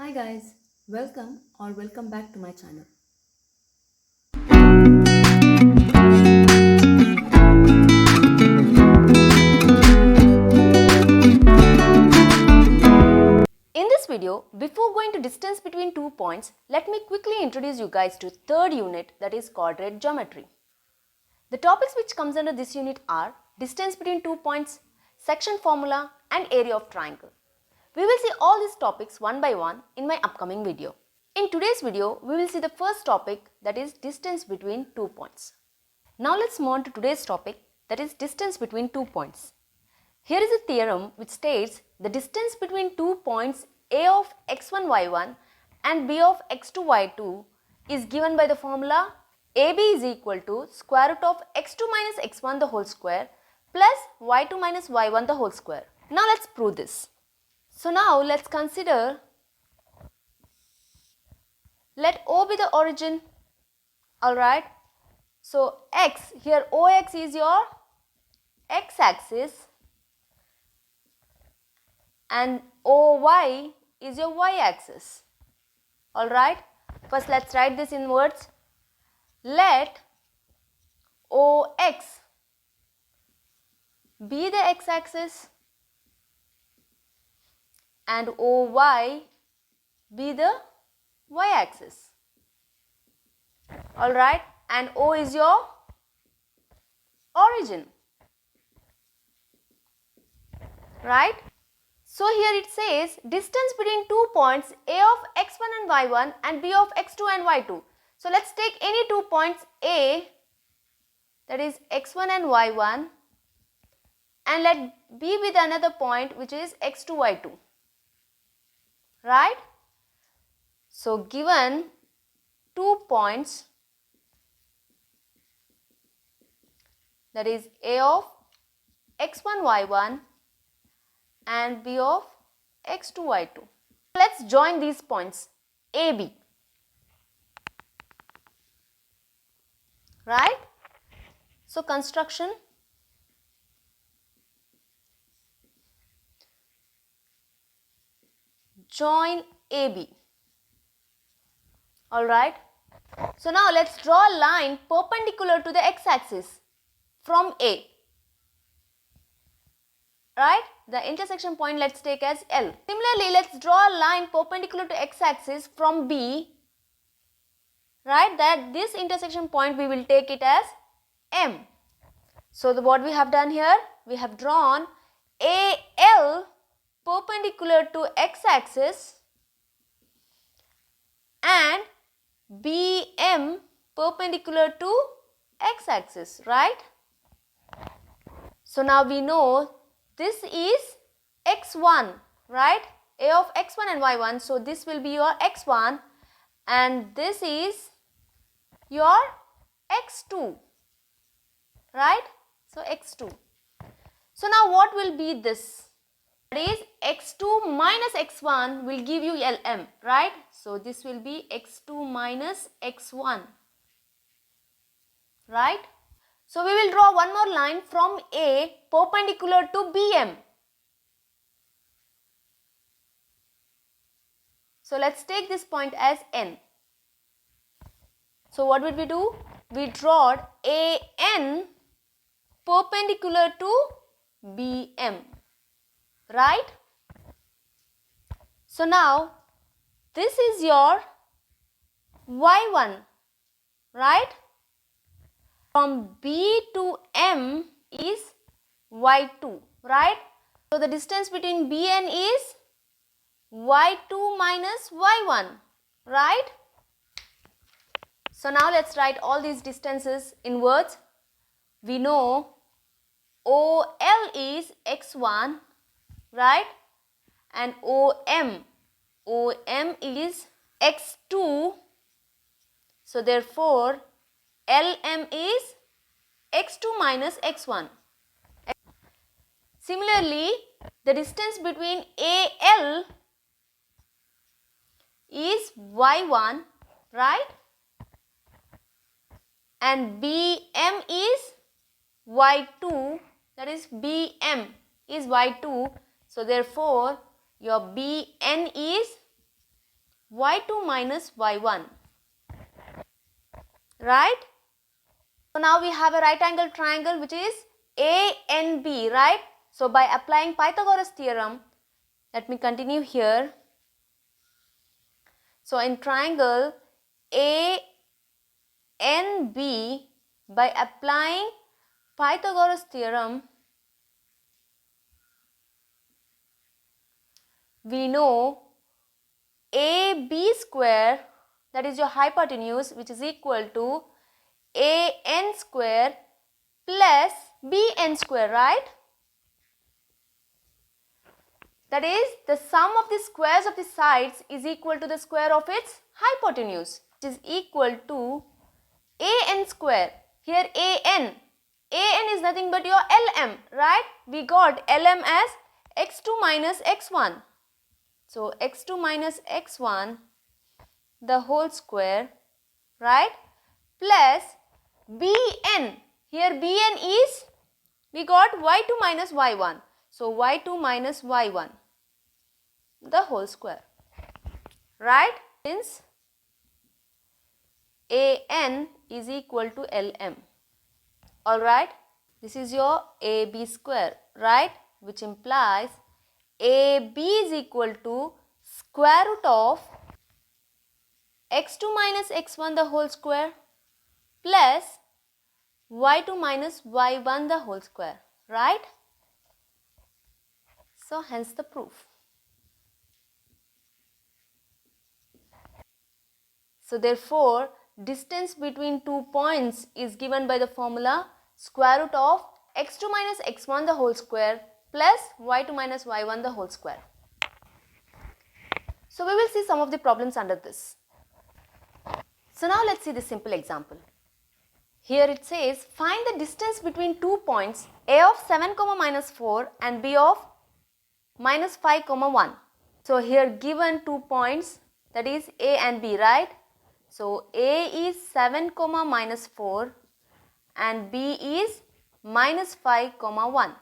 Hi guys, welcome back to my channel. In this video, before going to distance between 2 points, let me quickly introduce you guys to third unit, that is quadrate geometry. The topics which comes under this unit are distance between 2 points, section formula and area of triangle. We will see all these topics one by one in my upcoming video. In today's video, we will see the first topic, that is distance between 2 points. Now let's move on to today's topic, that is distance between 2 points. Here is a theorem which states the distance between 2 points A of x1 y1 and B of x2 y2 is given by the formula AB is equal to square root of x2 minus x1 the whole square plus y2 minus y1 the whole square. Now let's prove this. So now let's consider, let O be the origin. Alright. So x, here OX is your x-axis and OY is your y-axis. Alright. First let's write this in words. Let OX be the x-axis and OY be the y-axis. Alright. And O is your origin. Right. So here it says distance between 2 points A of x1 and y1 and B of x2 and y2. So let's take any 2 points A, that is x1 and y1, and let B with another point which is x2 y2. Right. So given 2 points, that is A of x1 y1 and B of x2 y2. Let's join these points AB. Right? So construction. Join AB. Alright. So now let's draw a line perpendicular to the x-axis from A. Right? The intersection point let's take as L. Similarly, let's draw a line perpendicular to x-axis from B. Right? That this intersection point we will take it as M. So what we have done here, we have drawn AL perpendicular to x-axis and BM perpendicular to x-axis. Right? So now we know this is x1, right? A of x1 and y1. So this will be your x1 and this is your x2, right? So x2. So now what will be this? That is x2 minus x1 will give you LM, right? So this will be x2 minus x1, right? So we will draw one more line from A perpendicular to BM. So let's take this point as N. So what would we do? We draw AN perpendicular to BM. Right? So now this is your Y1. Right? From B to M is Y2, right? So the distance between B and is Y2 minus Y1, right? So now let's write all these distances in words. We know OL is x1, right? And OM is x2. So therefore LM is x2 minus x1. Similarly, the distance between AL is y1, right? And BM is y2, that is BM is y2. So therefore your BN is y2 minus y1, right? So now we have a right angle triangle which is ANB, right? So by applying Pythagoras theorem, let me continue here. So in triangle ANB, by applying Pythagoras theorem, we know AB square, that is your hypotenuse, which is equal to AN square plus BN square, right? That is, the sum of the squares of the sides is equal to the square of its hypotenuse, which is equal to AN square. Here AN is nothing but your LM, right? We got LM as x2 minus x1. So x2 minus x1 the whole square, right? Plus Bn. Here Bn is, we got y2 minus y1. So y2 minus y1 the whole square, right? Since An is equal to Lm. Alright, this is your AB square, right? Which implies AB is equal to square root of x2 minus x1 the whole square plus y2 minus y1 the whole square, right? So hence the proof. So therefore, distance between 2 points is given by the formula square root of x2 minus x1 the whole square plus y2 minus y1 the whole square. So we will see some of the problems under this. So now let's see this simple example. Here it says, find the distance between 2 points a of 7, minus 4 and b of minus 5, 1. So here given 2 points, that is a and b, right? So a is 7, minus 4 and b is minus 5, 1.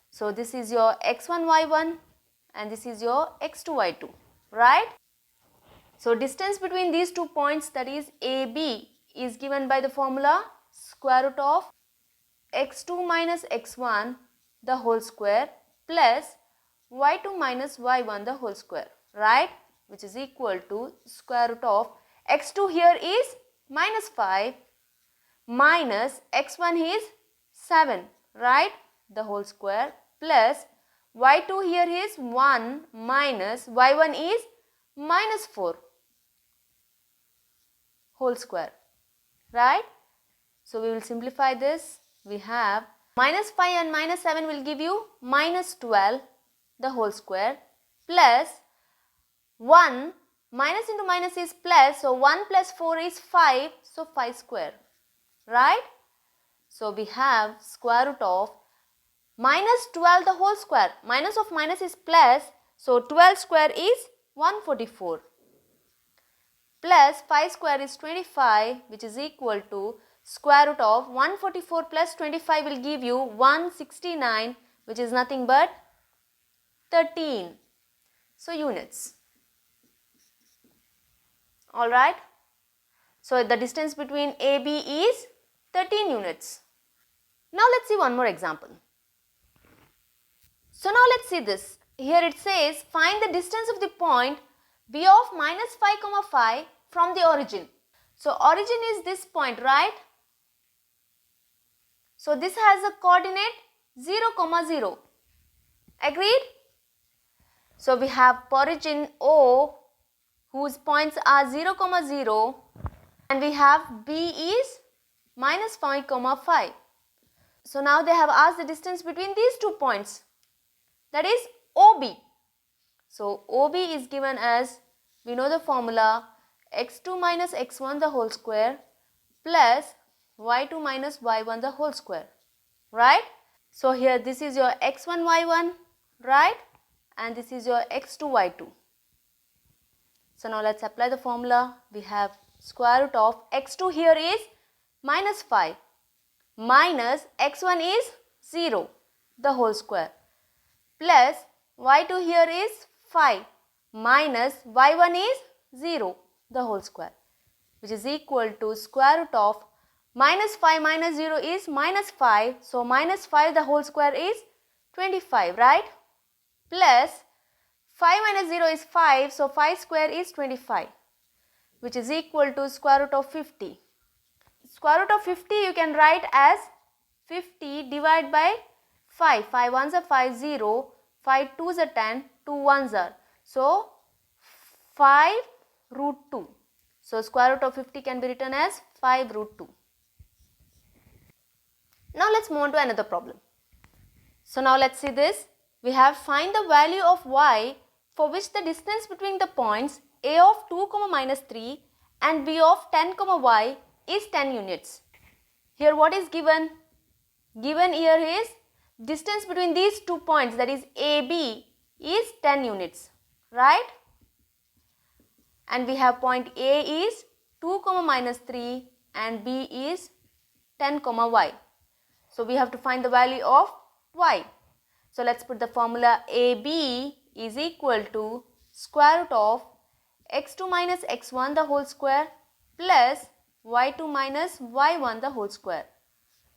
So this is your x1, y1 and this is your x2, y2, right? So distance between these 2 points, that is AB, is given by the formula square root of x2 minus x1 the whole square plus y2 minus y1 the whole square, right? Which is equal to square root of x2 here is minus 5 minus x1 is 7, right? The whole square plus y2 here is 1 minus y1 is minus 4 whole square, right? So we will simplify this. We have minus 5 and minus 7 will give you minus 12 the whole square plus 1 minus into minus is plus, so 1 plus 4 is 5, so 5 square, right? So we have square root of minus 12 the whole square, minus of minus is plus, so 12 square is 144 plus 5 square is 25, which is equal to square root of 144 plus 25 will give you 169, which is nothing but 13. So units. Alright. So the distance between AB is 13 units. Now let's see one more example. So now let's see this. Here it says, find the distance of the point B of minus 5, 5 from the origin. So origin is this point, right? So this has a coordinate 0, 0. Agreed? So we have origin O whose points are 0, 0 and we have B is minus 5, 5. So now they have asked the distance between these 2 points, that is OB. So OB is given as, we know the formula x2 minus x1 the whole square plus y2 minus y1 the whole square, right? So here this is your x1, y1, right? And this is your x2, y2. So now let's apply the formula. We have square root of x2 here is minus 5 minus x1 is 0 the whole square plus y2 here is 5 minus y1 is 0 the whole square, which is equal to square root of minus 5 minus 0 is minus 5. So minus 5 the whole square is 25, right? Plus 5 minus 0 is 5. So 5 square is 25, which is equal to square root of 50. Square root of 50 you can write as 50 divided by 5. 5 ones are 5, 0. 5 2s are 10, 2 ones are. So 5 root 2. So square root of 50 can be written as 5 root 2. Now let's move on to another problem. So now let's see this. We have find the value of y for which the distance between the points a of 2, minus 3 and b of 10, y is 10 units. Here what is given? Given here is distance between these 2 points, that is AB, is 10 units, right? And we have point A is 2, minus 3 and B is 10, y. So we have to find the value of y. So let's put the formula AB is equal to square root of x2 minus x1 the whole square plus y2 minus y1 the whole square,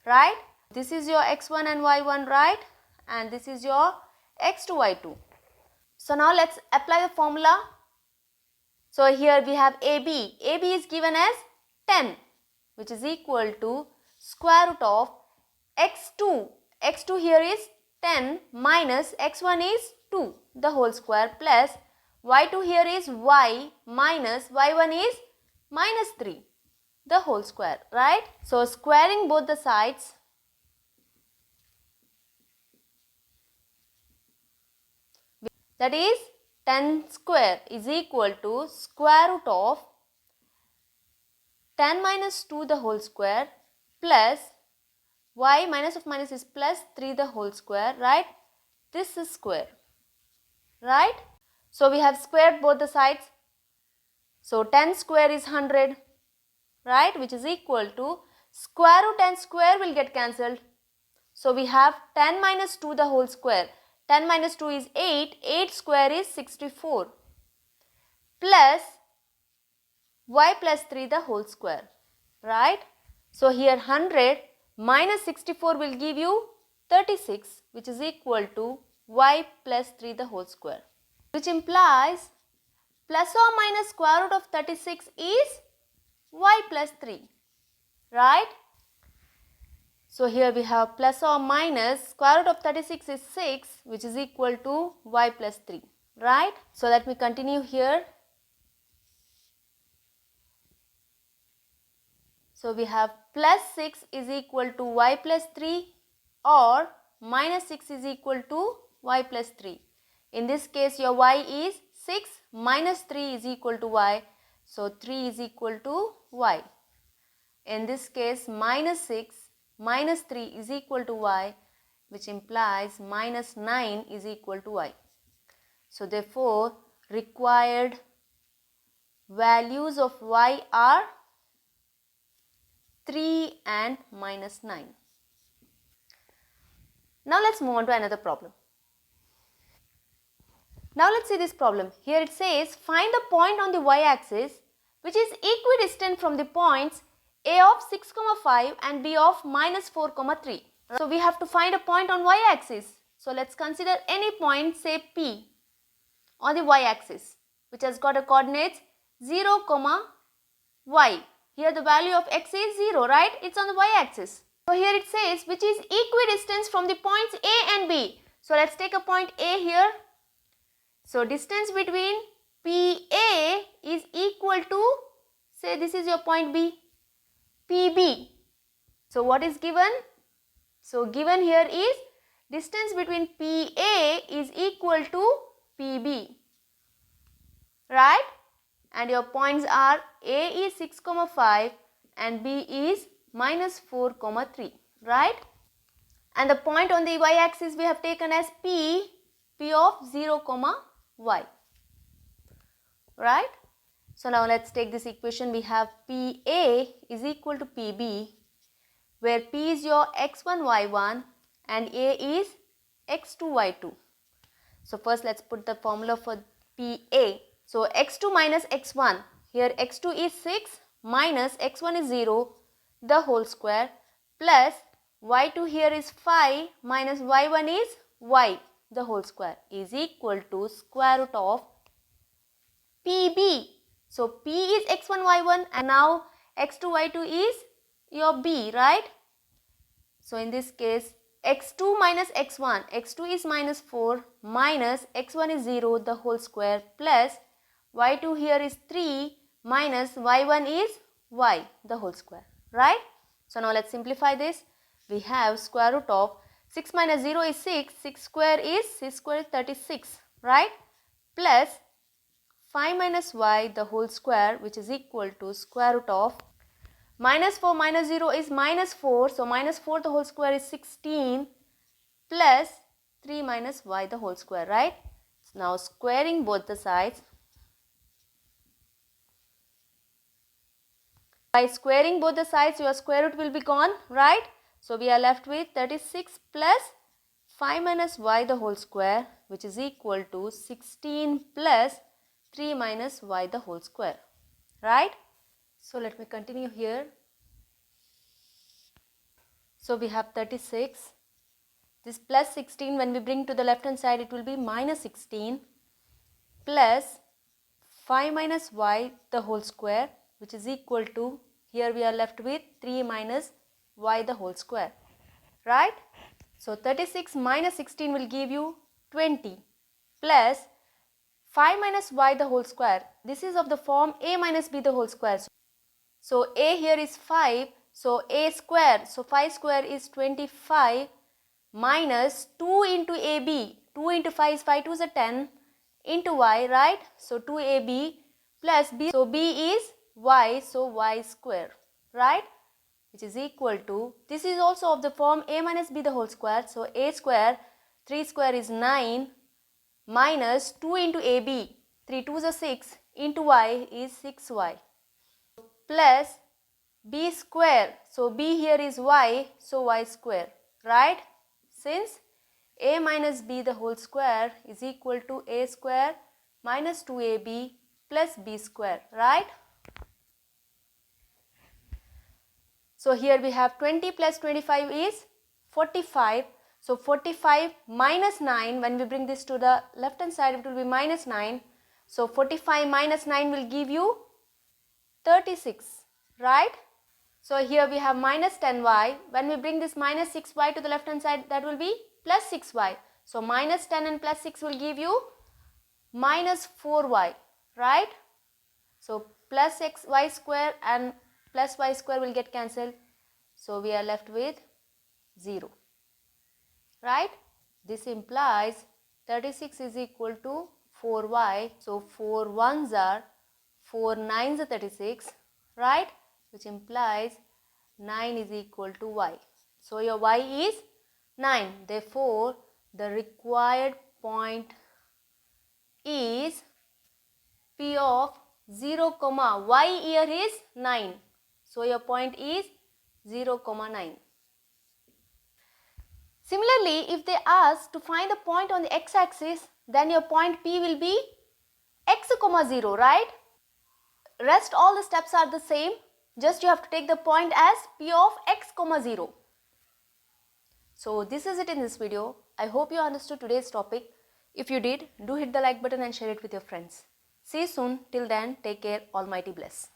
right? This is your x1 and y1, right? And this is your x2, y2. So now let's apply the formula. So here we have AB. AB is given as 10, which is equal to square root of x2. x2 here is 10 minus x1 is 2 the whole square plus y2 here is y minus y1 is minus 3 the whole square, right? So squaring both the sides, that is 10 square is equal to square root of 10 minus 2 the whole square plus y minus of minus is plus 3 the whole square, right? This is square, right? So we have squared both the sides. So 10 square is 100, right? Which is equal to square root and square will get cancelled. So we have 10 minus 2 the whole square. 10 minus 2 is 8. 8 square is 64 plus y plus 3 the whole square, right? So here 100 minus 64 will give you 36, which is equal to y plus 3 the whole square, which implies plus or minus square root of 36 is y plus 3, right? So here we have plus or minus square root of 36 is 6, which is equal to y plus 3, right? So let me continue here. So we have plus 6 is equal to y plus 3 or minus 6 is equal to y plus 3. In this case your y is 6 minus 3 is equal to y. So 3 is equal to y. In this case minus 6 minus 3 is equal to y, which implies minus 9 is equal to y. So therefore required values of y are 3 and minus 9. Now let's move on to another problem. Now let's see this problem. Here it says find the point on the y-axis which is equidistant from the points a of 6, 5 and b of minus 4, 3. So we have to find a point on y-axis. So let's consider any point, say P, on the y-axis which has got a coordinates 0, y. Here the value of x is 0, right? It's on the y-axis. So here it says which is equidistant from the points A and B. So let's take a point A here. So distance between PA is equal to, say this is your point B, PB. So what is given? So given here is distance between PA is equal to PB, right? And your points are A is 6, 5 and B is minus 4, 3, right? And the point on the y-axis we have taken as P of 0, y, right? So now let's take this equation. We have PA is equal to PB, where P is your x1, y1 and A is x2, y2. So first let's put the formula for PA. So x2 minus x1, here x2 is 6 minus x1 is 0 the whole square plus y2 here is 5 minus y1 is y the whole square is equal to square root of PB. So P is x1 y1 and now x2 y2 is your B, right? So in this case x2 minus x1, x2 is minus 4 minus x1 is 0 the whole square plus y2 here is 3 minus y1 is y the whole square, right? So now let's simplify this. We have square root of 6 minus 0 is 6, 6 square is 36, right? Plus 5 minus y the whole square which is equal to square root of minus 4 minus 0 is minus 4. So minus 4 the whole square is 16 plus 3 minus y the whole square, right? Now squaring both the sides. By squaring both the sides your square root will be gone, right? So we are left with 36 plus 5 minus y the whole square which is equal to 16 plus 3 minus y the whole square, right? So let me continue here. So we have 36. This plus 16 when we bring to the left hand side it will be minus 16 plus 5 minus y the whole square which is equal to, here we are left with 3 minus y the whole square, right? So 36 minus 16 will give you 20 plus 5 minus y the whole square. This is of the form a minus b the whole square. So a here is 5, so a square, so 5 square is 25 minus 2 into ab, 2 into 5 is 5 2 is 10 into y, right? So 2ab plus b, so b is y, so y square, right? Which is equal to, this is also of the form a minus b the whole square. So a square, 3 square is 9 minus 2 into ab, 3 2 is 6 into y is 6y plus b square, so b here is y, so y square, right? Since a minus b the whole square is equal to a square minus 2ab plus b square, right? So here we have 20 plus 25 is 45. So 45 minus 9, when we bring this to the left hand side it will be minus 9. So 45 minus 9 will give you 36, right? So here we have minus 10y. When we bring this minus 6y to the left hand side that will be plus 6y. So minus 10 and plus 6 will give you minus 4y, right? So plus y square and plus y square will get cancelled. So we are left with 0, right? This implies 36 is equal to 4y. So 4 1s are 4 9s are 36, right? Which implies 9 is equal to y. So your y is 9. Therefore, the required point is P of 0, y here is 9. So your point is 0, 9. Similarly, if they ask to find the point on the x-axis, then your point P will be x, 0, right? Rest all the steps are the same. Just you have to take the point as P of x, 0. So this is it in this video. I hope you understood today's topic. If you did, do hit the like button and share it with your friends. See you soon. Till then, take care. Almighty bless.